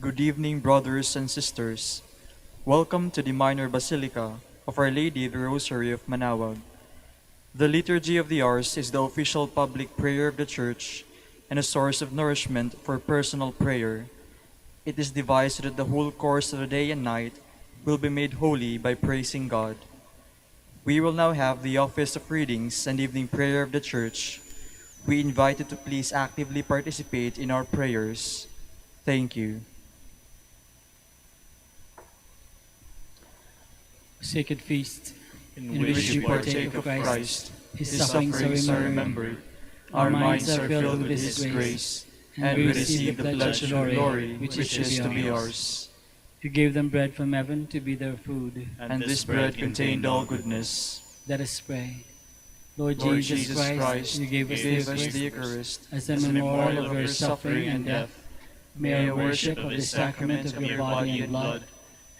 Good evening, brothers and sisters. Welcome to the Minor Basilica of Our Lady of the Rosary of Manaoag. The Liturgy of the Hours is the official public prayer of the Church and a source of nourishment for personal prayer. It is devised so that the whole course of the day and night will be made holy by praising God. We will now have the office of readings and evening prayer of the Church. We invite you to please actively participate in our prayers. Thank you. Sacred feast, In which we partake of Christ, His sufferings are remembered, our minds are filled with His grace, and we receive the pledge of glory which is to be ours. You gave them bread from heaven to be their food. And this bread contained all goodness. Let us pray. Lord Lord Jesus Christ, you gave us the the Eucharist as a memorial of your suffering and death. May our worship of the sacrament of your body and blood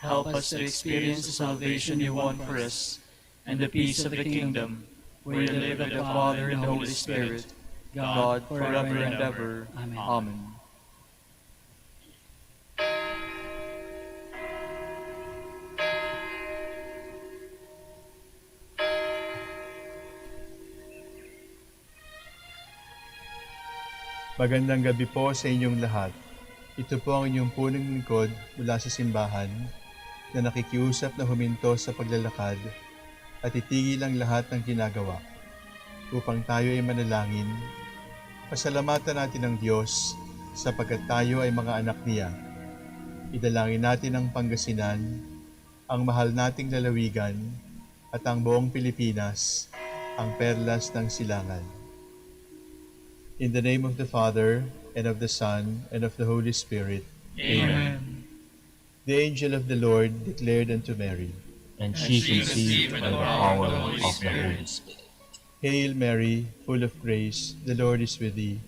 help us to experience the salvation you won for us, and the peace of the kingdom, where you live with the Father and the Holy Spirit, God, forever and ever. Amen. Amen. Magandang gabi po sa inyong lahat. Ito po ang inyong punong lingkod mula sa simbahan na nakikiusap na huminto sa paglalakad at itigil ang lahat ng ginagawa upang tayo ay manalangin. Pasalamatan natin ang Diyos sapagkat tayo ay mga anak niya. Idalangin natin ang Pangasinan, ang mahal nating lalawigan at ang buong Pilipinas, ang perlas ng silangan. In the name of the Father, and of the Son, and of the Holy Spirit. Amen. The angel of the Lord declared unto Mary, And she conceived by the power of the Holy Spirit. Hail Mary, full of grace, the Lord is with thee.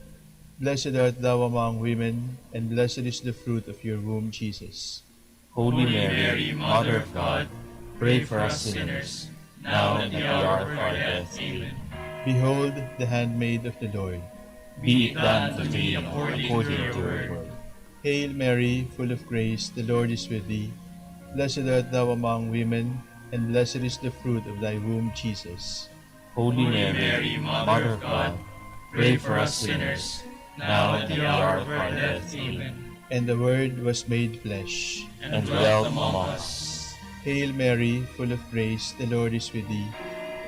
Blessed art thou among women, and blessed is the fruit of your womb, Jesus. Holy Mary, Mother of God, pray for us sinners, now and at the hour of our death. Amen. Behold the handmaid of the Lord. Be it done to me according to your word. Hail Mary, full of grace, the Lord is with thee. Blessed art thou among women, and blessed is the fruit of thy womb, Jesus. Holy Mary, Mother of God, pray for us sinners, now and at the hour of our death. Amen. And the Word was made flesh, And dwelt among us. Hail Mary, full of grace, the Lord is with thee.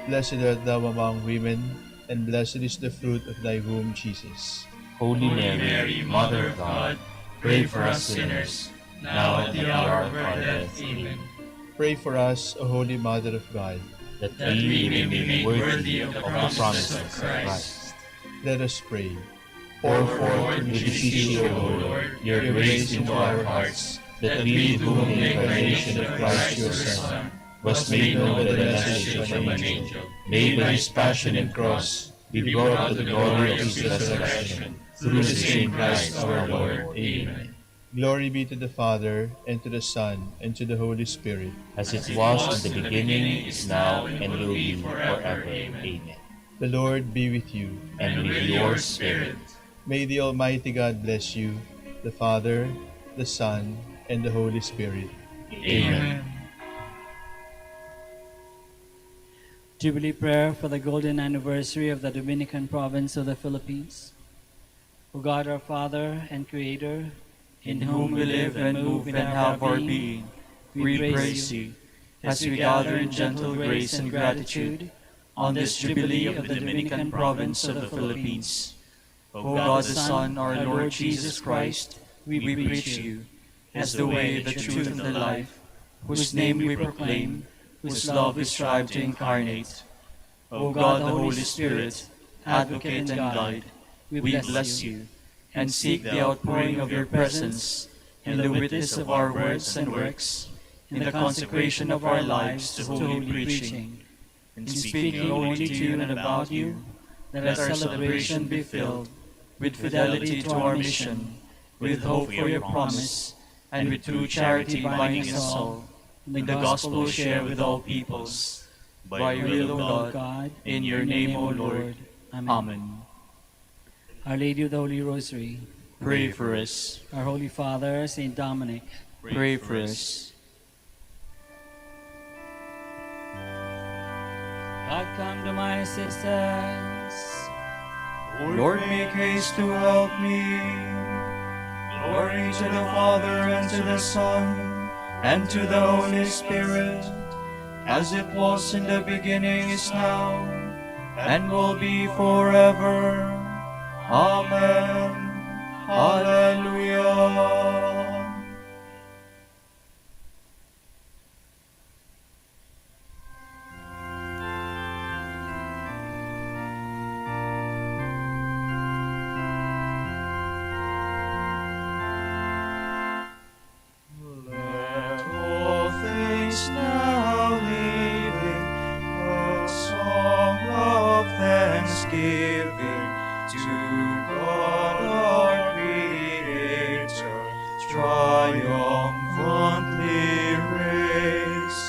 Blessed art thou among women, and blessed is the fruit of thy womb, Jesus. Holy Mary, Mother of God, pray for us sinners, now and at the hour of our death. Amen. Pray for us, O Holy Mother of God. That we may be made worthy of the promise of Christ. Let us pray. Pour forth, we beseech you, O Lord, your grace into our hearts, that we, to whom the incarnation of Christ your Son was made known by the message of an angel, may by his passion and cross be brought to the glory of his resurrection, through the same Christ our Lord. Amen. Glory be to the Father, and to the Son, and to the Holy Spirit. As it was in the beginning, is now, and will be forever. Amen. The Lord be with you. And with your spirit. May the Almighty God bless you, the Father, the Son, and the Holy Spirit. Amen. Jubilee prayer for the golden anniversary of the Dominican province of the Philippines. O God, our Father and Creator, in whom we live and move and have our being, we praise you, as we gather in gentle grace and gratitude on this Jubilee of the Dominican province of the Philippines. O God the Son, our Lord Jesus Christ, we preach you, as the way, the truth, and the life, whose name we proclaim, whose love we strive to incarnate. O God, the Holy Spirit, advocate and guide, we bless you, and seek the outpouring of your presence in the witness of our words and works, in the consecration of our lives to holy preaching. In speaking only to you and about you, let our celebration be filled with fidelity to our mission, with hope for your promise, and with true charity binding us all, in the gospel share with all peoples. By your will, O God, in your name, O Lord. Amen. Our Lady of the Holy Rosary, Pray for us. Our Holy Father, Saint Dominic, Pray for us. God, come to my assistance. Lord, make haste to help me. Glory to the Father, and to the Son, and to the Holy Spirit, as it was in the beginning, is now, and will be forever. Amen. Hallelujah. Let all things now living a song of thanksgiving to God our Creator, triumphantly raise.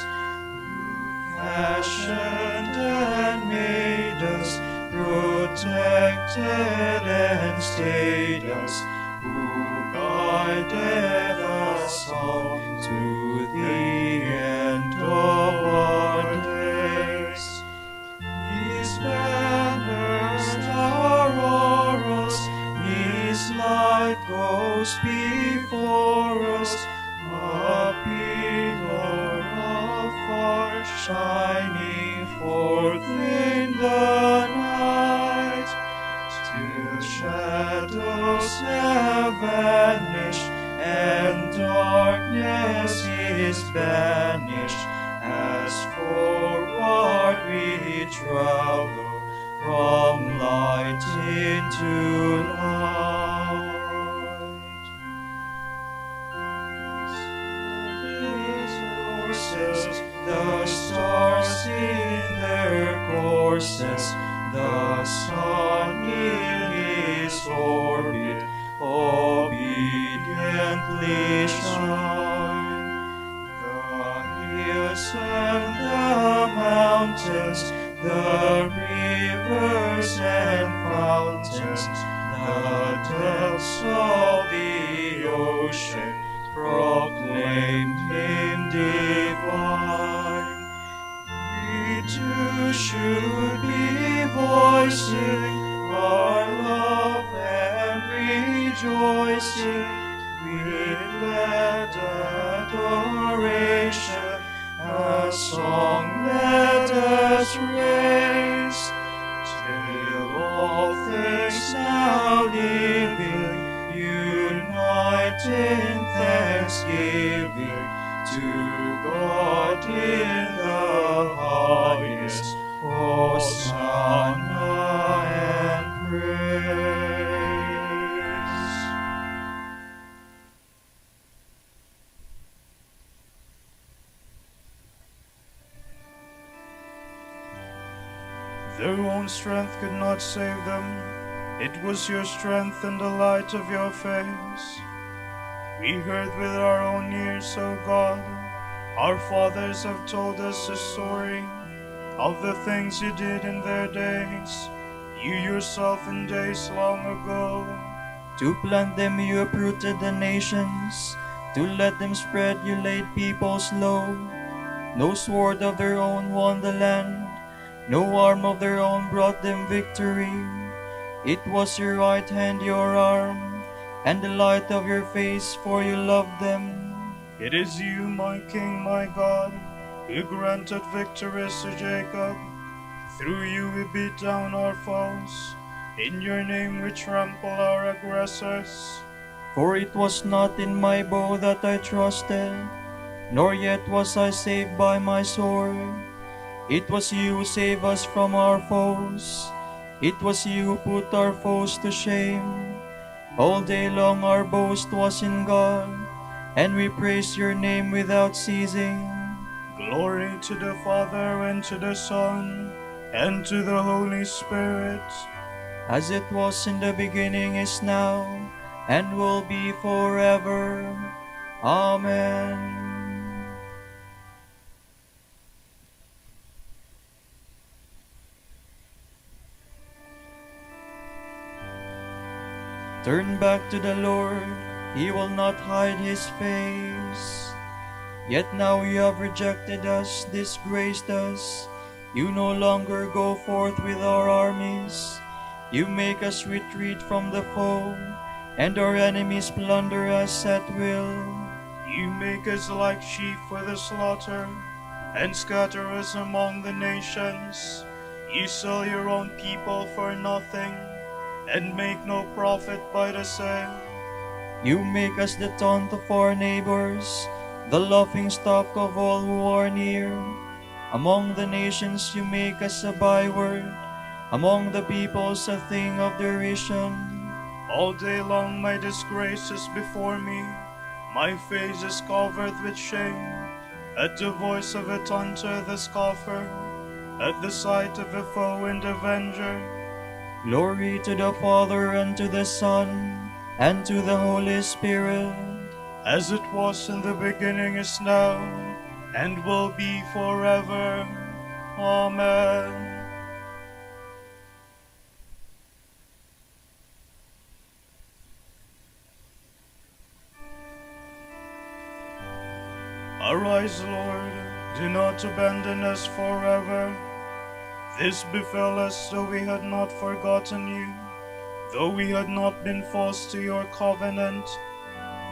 Who fashioned and made us, protected and stayed us, who guided us all to the end of our days. His banners are o'er us, His light goes before us, a pillar of fire shining forth in the night, till shadows have vanished and darkness is banished, as forward we travel from light into light. The stars in their courses, the sun in his orbit, obediently shine. The hills and the mountains, the rivers and fountains, the depths of the ocean proclaimed Him divine. We too should be voicing our love and rejoicing, with glad adoration a song let us raise, till all things now living unite in thanksgiving to God in the highest. Hosanna and praise. Their own strength could not save them. It was your strength and the light of your face. We heard with our own ears, O God. Our fathers have told us a story of the things you did in their days, you yourself in days long ago. To plant them you uprooted the nations, to let them spread you laid peoples low. No sword of their own won the land, no arm of their own brought them victory. It was your right hand, your arm, and the light of your face, for you loved them. It is you, my King, my God, who granted victories to Jacob. Through you we beat down our foes. In your name we trample our aggressors. For it was not in my bow that I trusted, nor yet was I saved by my sword. It was you who saved us from our foes. It was you who put our foes to shame. All day long our boast was in God, and we praise your name without ceasing. Glory to the Father, and to the Son, and to the Holy Spirit. As it was in the beginning, is now, and will be forever. Amen. Turn back to the Lord, He will not hide His face. Yet now you have rejected us, disgraced us. You no longer go forth with our armies. You make us retreat from the foe, and our enemies plunder us at will. You make us like sheep for the slaughter, and scatter us among the nations. You sell your own people for nothing, and make no profit by the sale. You make us the taunt of our neighbors, the laughing stock of all who are near. Among the nations you make us a byword, among the peoples a thing of derision. All day long my disgrace is before me, my face is covered with shame. At the voice of a taunter, the scoffer, at the sight of a foe and avenger. Glory to the Father, and to the Son, and to the Holy Spirit. As it was in the beginning, is now, and will be forever. Amen. Arise, Lord, do not abandon us forever. This befell us though we had not forgotten you, though we had not been false to your covenant,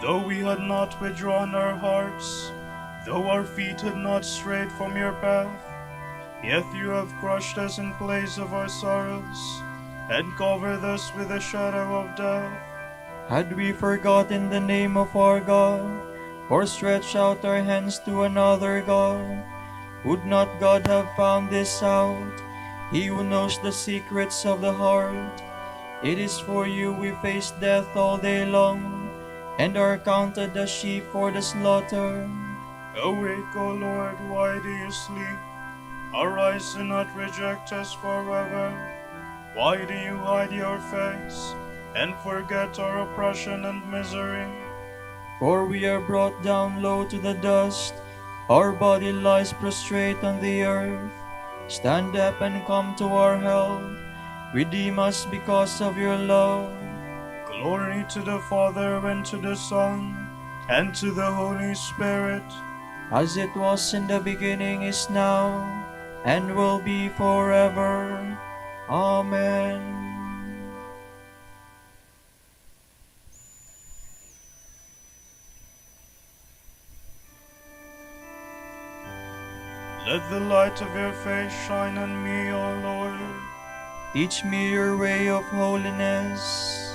though we had not withdrawn our hearts, though our feet had not strayed from your path. Yet you have crushed us in place of our sorrows, and covered us with the shadow of death. Had we forgotten the name of our God, or stretched out our hands to another God? Would not God have found this out, He who knows the secrets of the heart? It is for you we face death all day long, and are counted as sheep for the slaughter. Awake, O Lord, why do you sleep? Arise, do not reject us forever. Why do you hide your face, and forget our oppression and misery? For we are brought down low to the dust, our body lies prostrate on the earth. Stand up and come to our help. Redeem us because of your love. Glory to the Father, and to the Son, and to the Holy Spirit. As it was in the beginning, is now, and will be forever. Amen. Let the light of your face shine on me, O Lord. Teach me your way of holiness.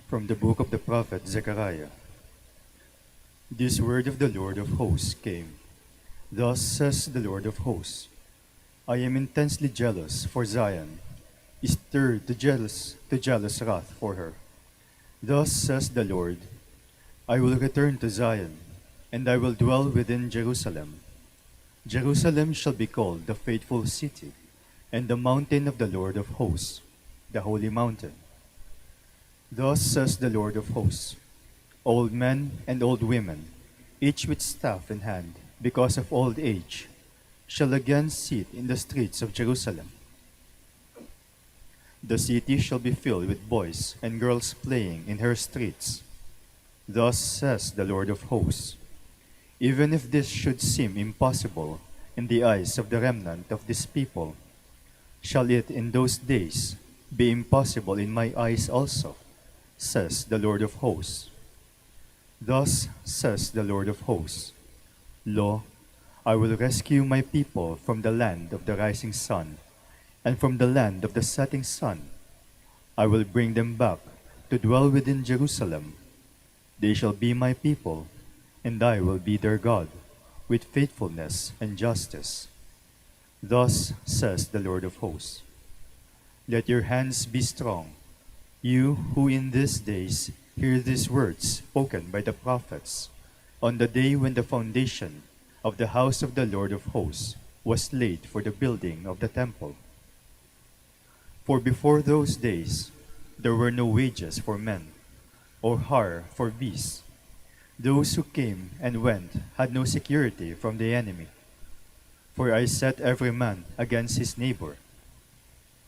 From the book of the prophet Zechariah. This word of the Lord of hosts came. Thus says the Lord of hosts, I am intensely jealous for Zion, stirred to jealous wrath for her. Thus says the Lord, I will return to Zion, and I will dwell within Jerusalem. Jerusalem shall be called the faithful city, and the mountain of the Lord of hosts, the holy mountain. Thus says the Lord of hosts, old men and old women, each with staff in hand, because of old age, shall again sit in the streets of Jerusalem. The city shall be filled with boys and girls playing in her streets. Thus says the Lord of hosts, even if this should seem impossible in the eyes of the remnant of this people, shall it in those days be impossible in my eyes also, says the Lord of hosts. Thus says the Lord of hosts, lo, I will rescue my people from the land of the rising sun, and from the land of the setting sun. I will bring them back to dwell within Jerusalem. They shall be my people, and I will be their God, with faithfulness and justice. Thus says the Lord of hosts, let your hands be strong, you who in these days hear these words spoken by the prophets, on the day when the foundation of the house of the Lord of hosts was laid for the building of the temple. For before those days there were no wages for men, or hire for beasts. Those who came and went had no security from the enemy. For I set every man against his neighbor.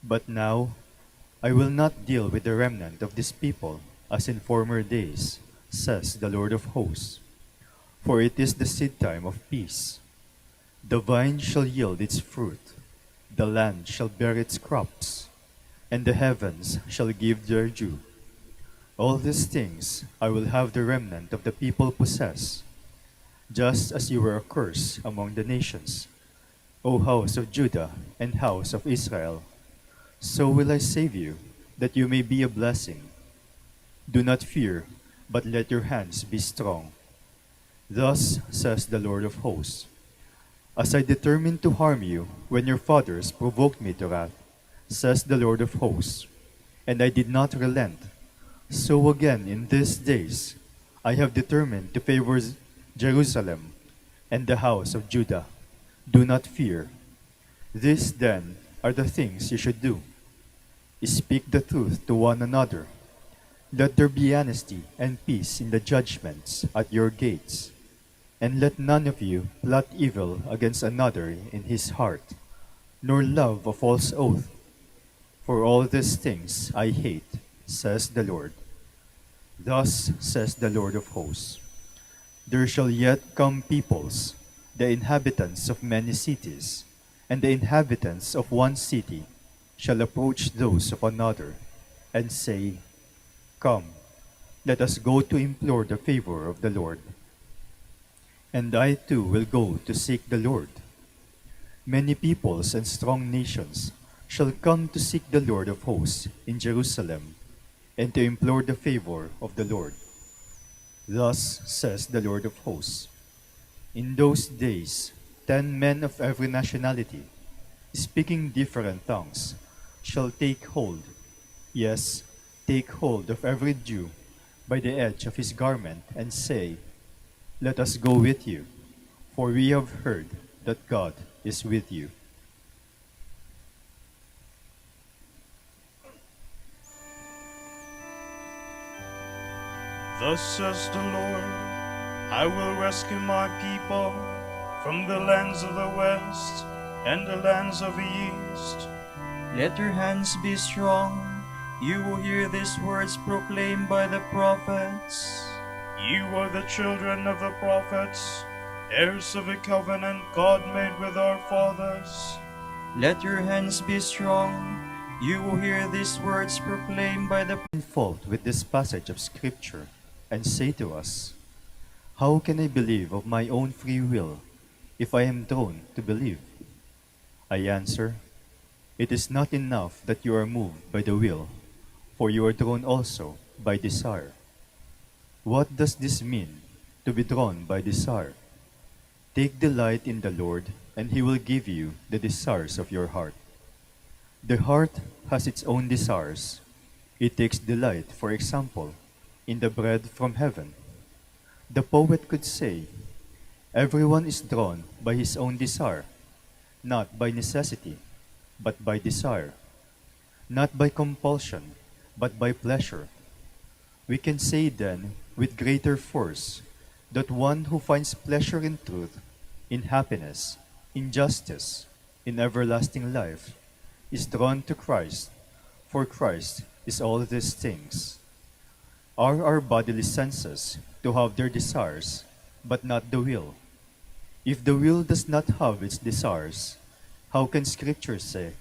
But now I will not deal with the remnant of this people as in former days, says the Lord of hosts. For it is the seed time of peace. The vine shall yield its fruit, the land shall bear its crops, and the heavens shall give their due. All these things I will have the remnant of the people possess, just as you were a curse among the nations, O house of Judah and house of Israel. So will I save you, that you may be a blessing. Do not fear, but let your hands be strong. Thus says the Lord of hosts, as I determined to harm you when your fathers provoked me to wrath, says the Lord of hosts, and I did not relent, so again in these days I have determined to favor Jerusalem and the house of Judah. Do not fear. These then are the things you should do. Speak the truth to one another. Let there be honesty and peace in the judgments at your gates. And let none of you plot evil against another in his heart, nor love a false oath. For all these things I hate, says the Lord. Thus says the Lord of hosts, there shall yet come peoples, the inhabitants of many cities, and the inhabitants of one city shall approach those of another, and say, Come, let us go to implore the favor of the Lord. And I too will go to seek the Lord. Many peoples and strong nations shall come to seek the Lord of hosts in Jerusalem, and to implore the favor of the Lord. Thus says the Lord of hosts, in those days 10 men of every nationality, speaking different tongues, shall take hold, yes, take hold of every Jew by the edge of his garment, and say, Let us go with you, for we have heard that God is with you. Thus says the Lord, I will rescue my people from the lands of the west and the lands of the east. Let your hands be strong. You will hear these words proclaimed by the prophets. You are the children of the prophets, heirs of the covenant God made with our fathers. Let your hands be strong. You will hear these words proclaimed by the In fault with this passage of Scripture, and say to us, How can I believe of my own free will, if I am drawn to believe? I answer, It is not enough that you are moved by the will, for you are drawn also by desire. What does this mean, to be drawn by desire? Take delight in the Lord, and He will give you the desires of your heart. The heart has its own desires. It takes delight, for example, in the bread from heaven. The poet could say, Everyone is drawn by his own desire, not by necessity, but by desire, not by compulsion, but by pleasure. We can say then, with greater force, that one who finds pleasure in truth, in happiness, in justice, in everlasting life, is drawn to Christ, for Christ is all these things. Are our bodily senses to have their desires, but not the will? If the will does not have its desires, how can Scripture say,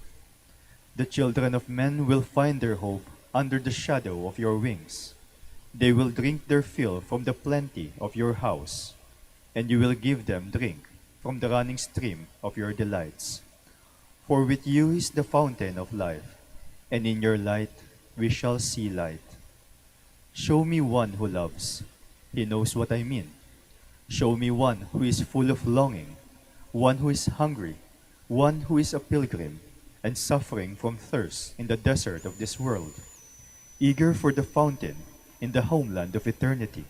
The children of men will find their hope under the shadow of your wings? They will drink their fill from the plenty of your house, and you will give them drink from the running stream of your delights. For with you is the fountain of life, and in your light we shall see light. Show me one who loves. He knows what I mean. Show me one who is full of longing, one who is hungry, one who is a pilgrim, and suffering from thirst in the desert of this world, eager for the fountain in the homeland of eternity.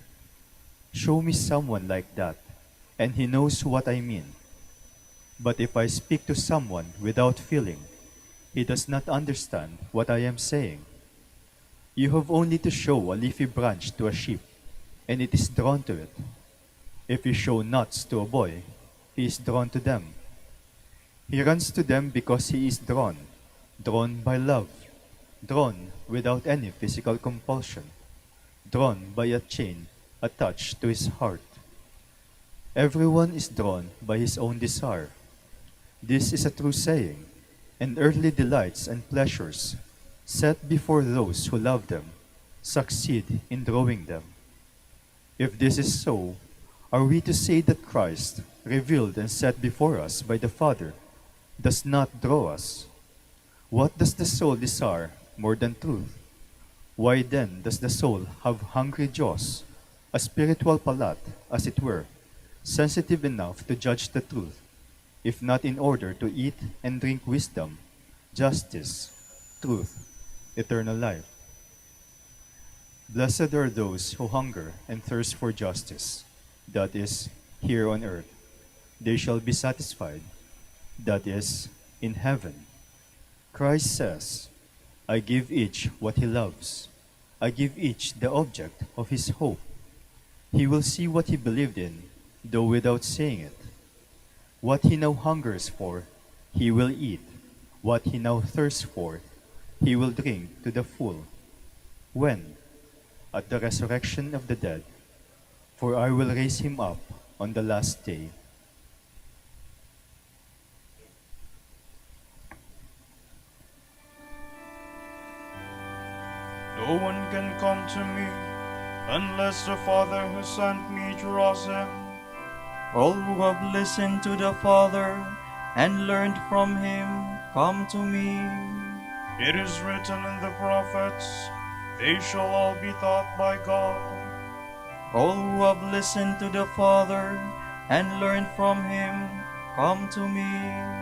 Show me someone like that, and he knows what I mean. But if I speak to someone without feeling, he does not understand what I am saying. You have only to show a leafy branch to a sheep, and it is drawn to it. If you show nuts to a boy, he is drawn to them. He runs to them because he is drawn, drawn by love, drawn without any physical compulsion, drawn by a chain attached to his heart. Everyone is drawn by his own desire. This is a true saying, and earthly delights and pleasures, set before those who love them, succeed in drawing them. If this is so, are we to say that Christ, revealed and set before us by the Father, does not draw us? What does the soul desire more than truth? Why then does the soul have hungry jaws, a spiritual palate, as it were, sensitive enough to judge the truth, if not in order to eat and drink wisdom, justice, truth, eternal life? Blessed are those who hunger and thirst for justice, that is, here on earth. They shall be satisfied, that is, in heaven. Christ says, I give each what he loves. I give each the object of his hope. He will see what he believed in, though without saying it. What he now hungers for, he will eat. What he now thirsts for, he will drink to the full. When? At the resurrection of the dead. For I will raise him up on the last day. No one can come to me unless the Father who sent me draws him. All who have listened to the Father and learned from him, come to me. It is written in the prophets, they shall all be taught by God. All who have listened to the Father and learned from him, come to me.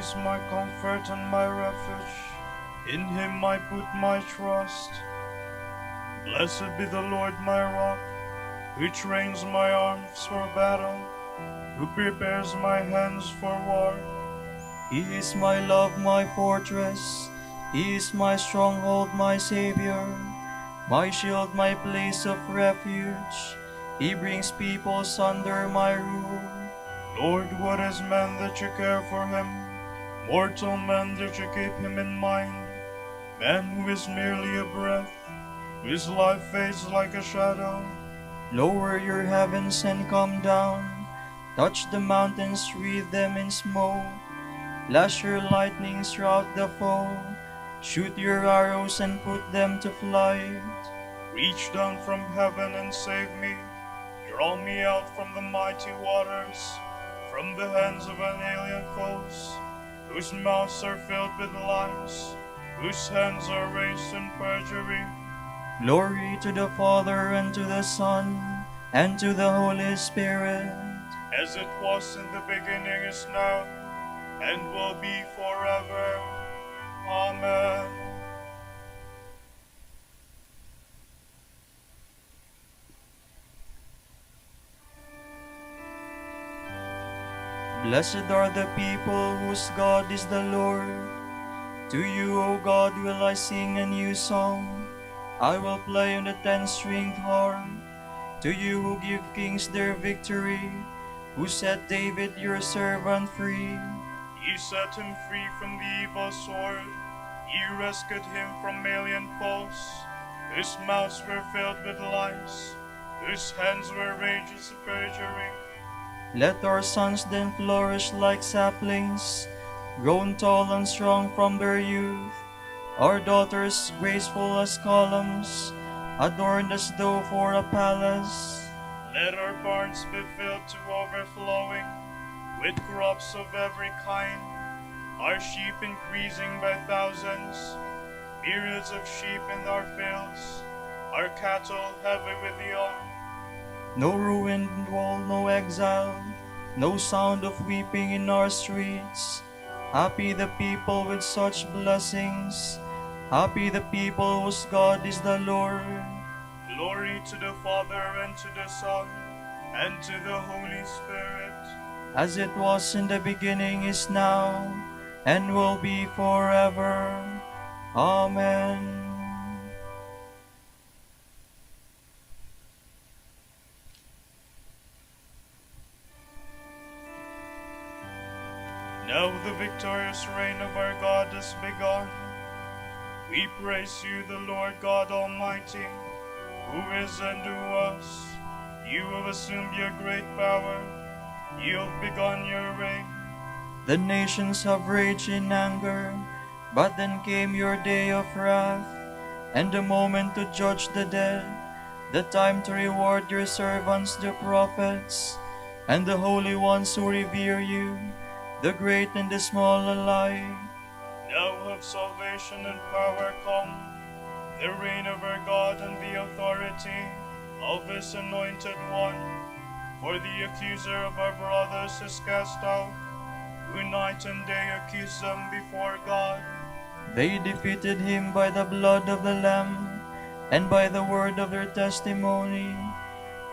is my comfort and my refuge. In him I put my trust. Blessed be the Lord my rock, who trains my arms for battle, who prepares my hands for war. He is my love, my fortress. He is my stronghold, my Savior, my shield, my place of refuge. He brings peoples under my rule. Lord, what is man that you care for him? Mortal man that you keep him in mind? Man who is merely a breath, whose life fades like a shadow. Lower your heavens and come down. Touch the mountains, wreathe them in smoke. Lash your lightnings throughout the foe. Shoot your arrows and put them to flight. Reach down from heaven and save me. Draw me out from the mighty waters, from the hands of an alien foes, whose mouths are filled with lies, whose hands are raised in perjury. Glory to the Father, and to the Son, and to the Holy Spirit. As it was in the beginning, is now, and will be forever. Amen. Blessed are the people whose God is the Lord. To you, O God, will I sing a new song. I will play on the 10-stringed harp. To you who give kings their victory, who set David your servant free. You set him free from the evil sword. You rescued him from alien foes, whose mouths were filled with lies, whose hands were raised in perjury. Let our sons then flourish like saplings, grown tall and strong from their youth. Our daughters graceful as columns, adorned as though for a palace. Let our barns be filled to overflowing with crops of every kind, our sheep increasing by thousands, myriads of sheep in our fields, our cattle heavy with young. No ruined wall, no exile, no sound of weeping in our streets. Happy the people with such blessings, happy the people whose God is the Lord. Glory to the Father, and to the Son, and to the Holy Spirit. As it was in the beginning, is now, and will be forever. Amen. Now the victorious reign of our God has begun. We praise you, the Lord God Almighty, who is and who was. You have assumed your great power. You have begun your reign. The nations have raged in anger, but then came your day of wrath, and the moment to judge the dead, the time to reward your servants, the prophets, and the holy ones who revere you, the great and the small alike. Now have salvation and power come, the reign of our God and the authority of his anointed one. For the accuser of our brothers is cast out, who night and day accuse them before God. They defeated him by the blood of the Lamb, and by the word of their testimony.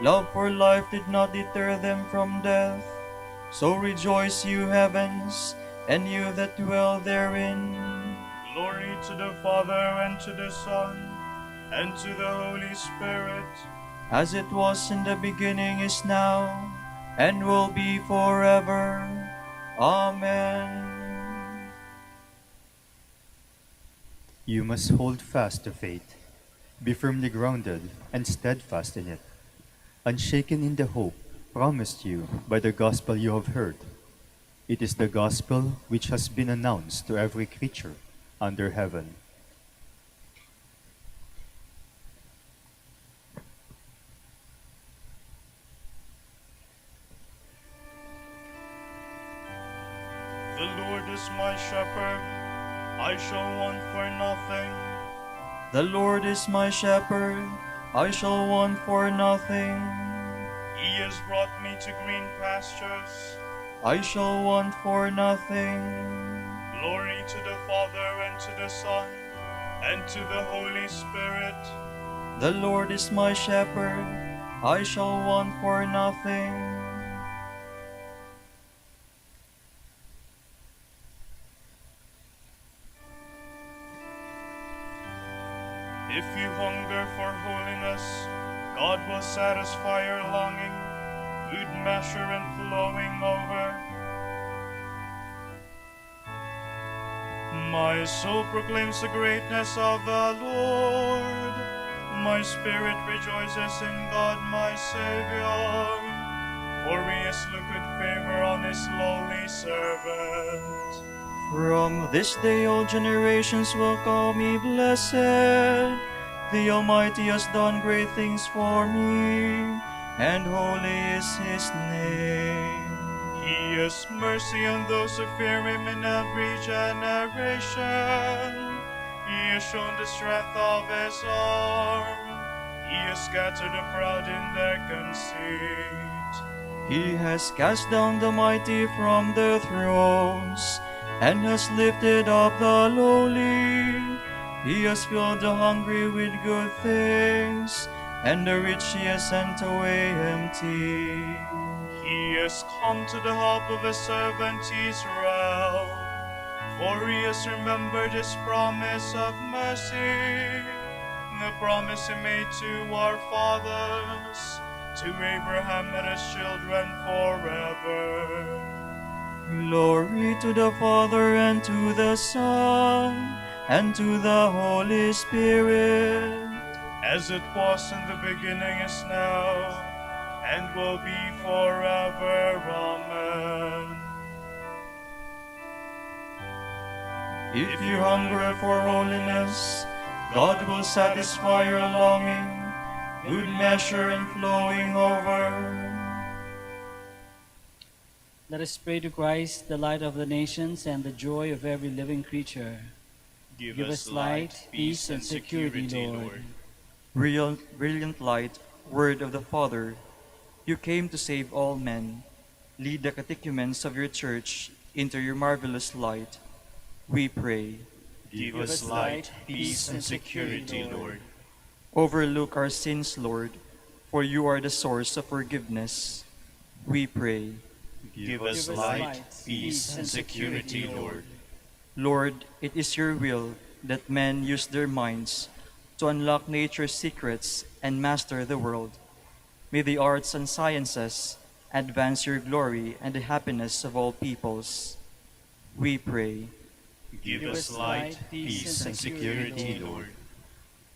Love for life did not deter them from death. So rejoice, you heavens, and you that dwell therein. Glory to the Father, and to the Son, and to the Holy Spirit. As it was in the beginning, is now, and will be forever. Amen. You must hold fast to faith, be firmly grounded and steadfast in it, unshaken in the hope promised you by the gospel you have heard. It is the gospel which has been announced to every creature under heaven. The Lord is my shepherd, I shall want for nothing. The Lord is my shepherd, I shall want for nothing. He has brought me to green pastures. I shall want for nothing. Glory to the Father, and to the Son, and to the Holy Spirit. The Lord is my shepherd, I shall want for nothing. If you hunger for holiness, God will satisfy your longing, good measure and flowing over. My soul proclaims the greatness of the Lord. My spirit rejoices in God my Savior, for he has looked with favor on his lowly servant. From this day all generations will call me blessed. The Almighty has done great things for me, and holy is his name. He has mercy on those who fear him in every generation. He has shown the strength of his arm. He has scattered the proud in their conceit. He has cast down the mighty from their thrones, and has lifted up the lowly. He has filled the hungry with good things, and the rich he has sent away empty. He has come to the help of his servant Israel, for he has remembered his promise of mercy, the promise he made to our fathers, to Abraham and his children forever. Glory to the Father, and to the Son, and to the Holy Spirit. As it was in the beginning, is now, and will be forever. Amen. If you hunger for holiness, God will satisfy your longing, good measure and flowing over. Let us pray to Christ, the light of the nations and the joy of every living creature. Give us light, peace, and security, Lord. Brilliant light, word of the Father, you came to save all men. Lead the catechumens of your church into your marvelous light. We pray. Give us light, peace, and security, Lord. Overlook our sins, Lord, for you are the source of forgiveness. We pray. Give us light, peace, and security, Lord. Lord, it is your will that men use their minds to unlock nature's secrets and master the world. May the arts and sciences advance your glory and the happiness of all peoples. We pray. Give us light, peace, and security, Lord.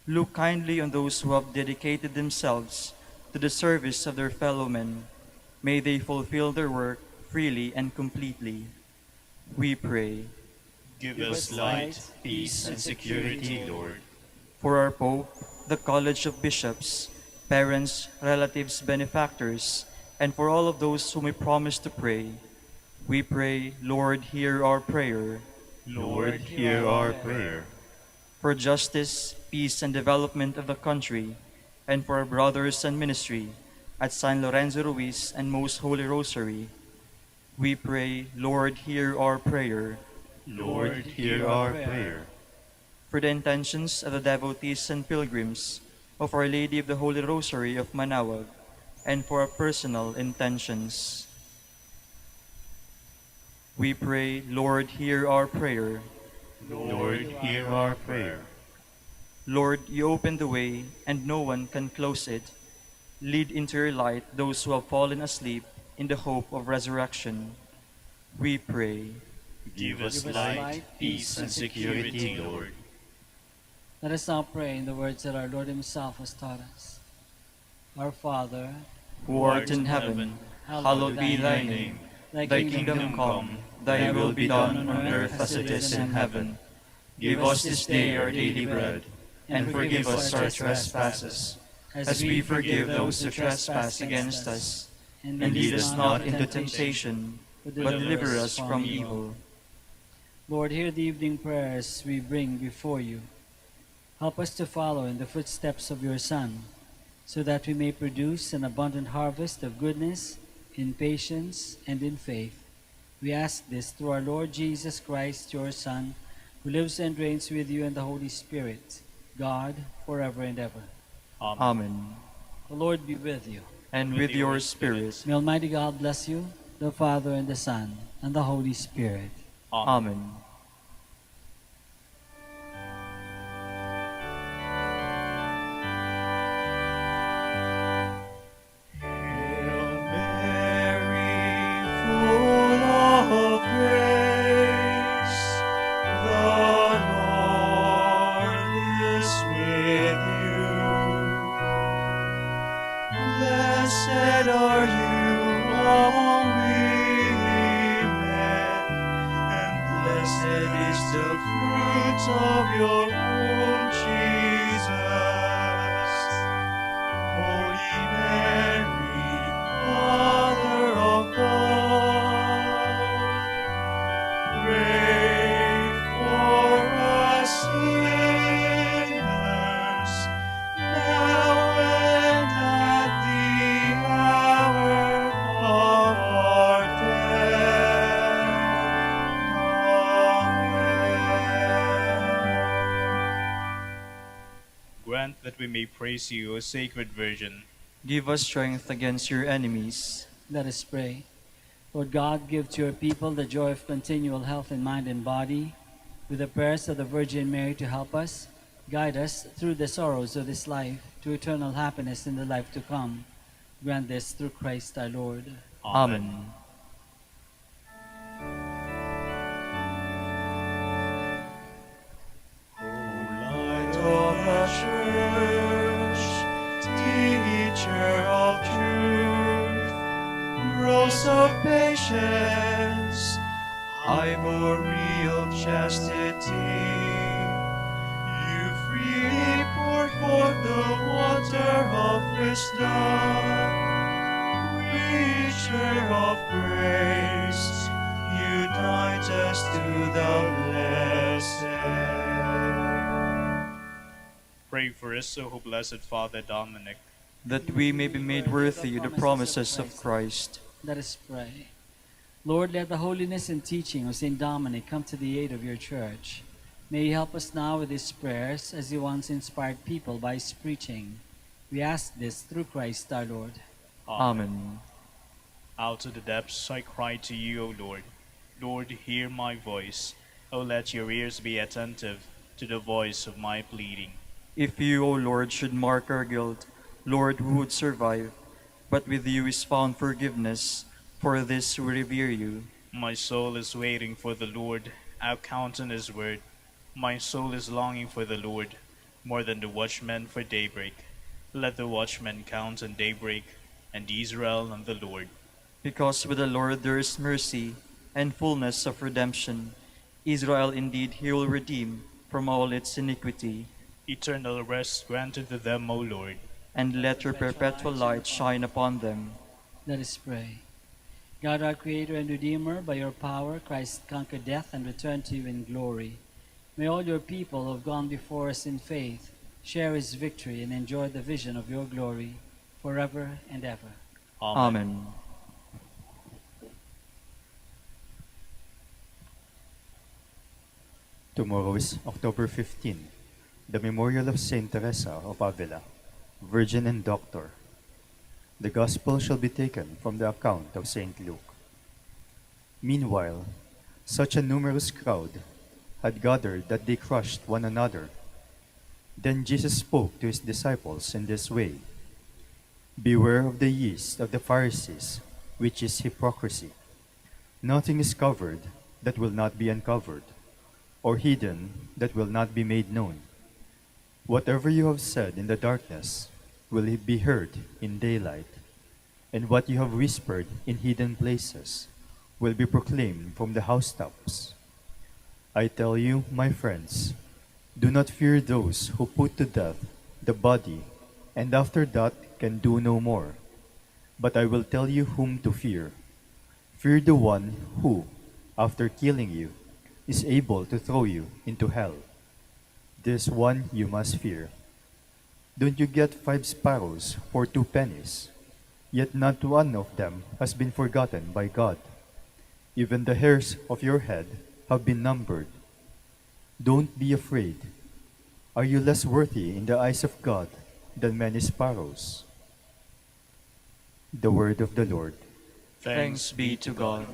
Look kindly on those who have dedicated themselves to the service of their fellow men. May they fulfill their work freely and completely. We pray. Give us light, peace, and security, Lord. For our Pope, the College of Bishops, parents, relatives, benefactors, and for all of those whom we promise to pray, we pray, Lord, hear our prayer. Lord, hear our prayer. For justice, peace, and development of the country, and for our brothers and ministry at San Lorenzo Ruiz and Most Holy Rosary, we pray, Lord, hear our prayer. Lord, hear our prayer. For the intentions of the devotees and pilgrims of Our Lady of the Holy Rosary of Manaoag, and for our personal intentions, we pray, Lord, hear our prayer. Lord, hear our prayer. Lord, you open the way, and no one can close it. Lead into your light those who have fallen asleep in the hope of resurrection. We pray. Give us light, peace, and security, Lord. Let us now pray in the words that our Lord himself has taught us. Our Father, Who art in heaven, hallowed be thy name. Thy kingdom come, thy will be done on earth as it is in heaven. Give us this day our daily bread, and forgive us our trespasses, as we forgive those who trespass against us. And lead us not into temptation, but deliver us from evil. Lord, hear the evening prayers we bring before you. Help us to follow in the footsteps of your Son, so that we may produce an abundant harvest of goodness, in patience, and in faith. We ask this through our Lord Jesus Christ, your Son, who lives and reigns with you in the Holy Spirit, God, forever and ever. Amen. The Lord be with you. And with your spirit. May Almighty God bless you, the Father and the Son, and the Holy Spirit. Amen. Hail Mary, full of grace, the Lord is with you. Blessed are you among women, and blessed is the fruit of your womb, Jesus. Holy Mary, Mother of God, pray for us sinners, now and at the hour of our death. Amen. Grant that we may praise you, O Sacred Virgin. Give us strength against your enemies. Let us pray. Lord God, give to your people the joy of continual health in mind and body. With the prayers of the Virgin Mary to help us, guide us through the sorrows of this life to eternal happiness in the life to come. Grant this through Christ our Lord. Amen. Light of the Church, teacher of truth, rose of patience, ivory of chastity, you freely poured forth the water of wisdom, preacher of grace, unite us to the blessed. Pray for us, O blessed Father Dominic, That we may be made worthy of the promises of Christ. Let us pray. Lord, let the holiness and teaching of St. Dominic come to the aid of your church. May he help us now with his prayers as he once inspired people by his preaching. We ask this through Christ our Lord. Amen. Out of the depths I cry to you, O Lord. Lord, hear my voice. O let your ears be attentive to the voice of my pleading. If you, O Lord, should mark our guilt, Lord, who would survive? But with you is found forgiveness. For this we revere you. My soul is waiting for the Lord, I'll count on his word. My soul is longing for the Lord, more than the watchmen for daybreak. Let the watchmen count on daybreak, and Israel on the Lord. Because with the Lord there is mercy and fullness of redemption. Israel indeed he will redeem from all its iniquity. Eternal rest granted to them, O Lord. And let your perpetual light shine upon them. Let us pray. God, our Creator and Redeemer, by your power, Christ conquered death and returned to you in glory. May all your people who have gone before us in faith share his victory and enjoy the vision of your glory forever and ever. Amen. Tomorrow is October 15, the memorial of Saint Teresa of Avila, Virgin and Doctor. The Gospel shall be taken from the account of Saint Luke. Meanwhile, such a numerous crowd had gathered that they crushed one another. Then Jesus spoke to his disciples in this way: Beware of the yeast of the Pharisees, which is hypocrisy. Nothing is covered that will not be uncovered, or hidden that will not be made known. Whatever you have said in the darkness will be heard in daylight, and what you have whispered in hidden places will be proclaimed from the housetops. I tell you, my friends, do not fear those who put to death the body, and after that can do no more. But I will tell you whom to fear. Fear the one who, after killing you, is able to throw you into hell. This one you must fear. Don't you get 5 sparrows for 2 pennies? Yet not one of them has been forgotten by God. Even the hairs of your head have been numbered. Don't be afraid. Are you less worthy in the eyes of God than many sparrows? The word of the Lord. Thanks be to God.